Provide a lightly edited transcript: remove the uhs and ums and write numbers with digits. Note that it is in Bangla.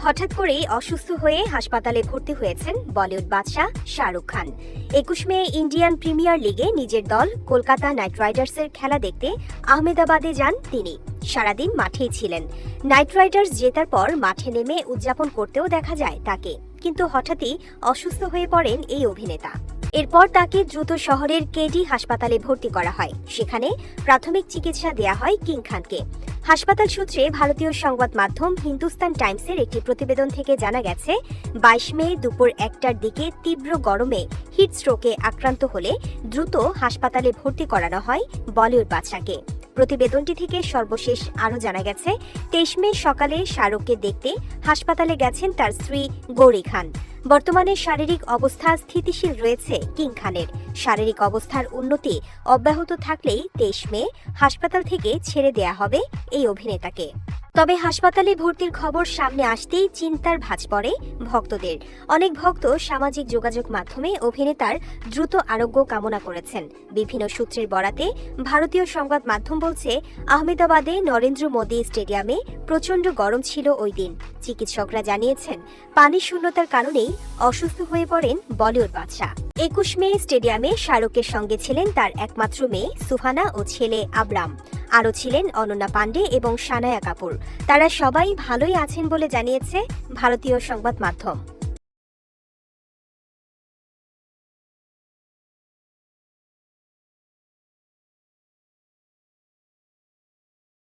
হঠাৎ করেই অসুস্থ হয়ে হাসপাতালে ভর্তি হয়েছেন বলিউড বাদশাহ শাহরুখ খান। ২১ মে ইন্ডিয়ান প্রিমিয়ার লিগে নিজের দল কলকাতা নাইট রাইডার্সের খেলা দেখতে আহমেদাবাদে যান তিনি। সারাদিন মাঠেই ছিলেন। নাইট রাইডার্স জেতার পর মাঠে নেমে উদযাপন করতেও দেখা যায় তাকে, কিন্তু হঠাৎই অসুস্থ হয়ে পড়েন এই অভিনেতা। এরপর তাকে দ্রুত শহরের কেডি হাসপাতালে ভর্তি করা হয়। সেখানে প্রাথমিক চিকিৎসা দেয়া হয় কিং খানকে। হাসপাতাল সূত্রে ভারতীয় সংবাদ মাধ্যম হিন্দুস্তান টাইমসের একটি প্রতিবেদন থেকে জানা গেছে, ২২ মে দুপুর ১টার দিকে তীব্র গরমে হিট স্ট্রোকে আক্রান্ত হলে দ্রুত হাসপাতালে ভর্তি করানো হয় বলিউড বাদশাকে। প্রতিবেদনটি থেকে সর্বশেষ আরও জানা গেছে, ২৩ মে সকালে শাহরুখকে দেখতে হাসপাতালে গেছেন তার স্ত্রী গৌরী খান। বর্তমানে শারীরিক অবস্থা স্থিতিশীল রয়েছে কিং খানের। শারীরিক অবস্থার উন্নতি অব্যাহত থাকলেই ২৩ মে হাসপাতাল থেকে ছেড়ে দেয়া হবে এই অভিনেতাকে। তবে হাসপাতালে ভর্তির খবর সামনে আসতেই চিন্তার ভাঁজ পড়ে ভক্তদের। অনেক ভক্ত সামাজিক যোগাযোগ মাধ্যমে অভিনেতার দ্রুত আরোগ্য কামনা করেছেন। বিভিন্ন সূত্রের বরাতে ভারতীয় সংবাদ মাধ্যম বলছে, আহমেদাবাদে নরেন্দ্র মোদী স্টেডিয়ামে প্রচণ্ড গরম ছিল ওই দিন। চিকিৎসকরা জানিয়েছেন, পানি শূন্যতার কারণেই অসুস্থ হয়ে পড়েন বলিউড বাদশা। ২১ মে স্টেডিয়ামে শাহরুখের সঙ্গে ছিলেন তার একমাত্র মেয়ে সুহানা ও ছেলে আবরাম। আরও ছিলেন অনন্যা পাণ্ডে এবং সানায়া কাপুর। তারা সবাই ভালোই আছেন বলে জানিয়েছে ভারতীয় সংবাদ মাধ্যম।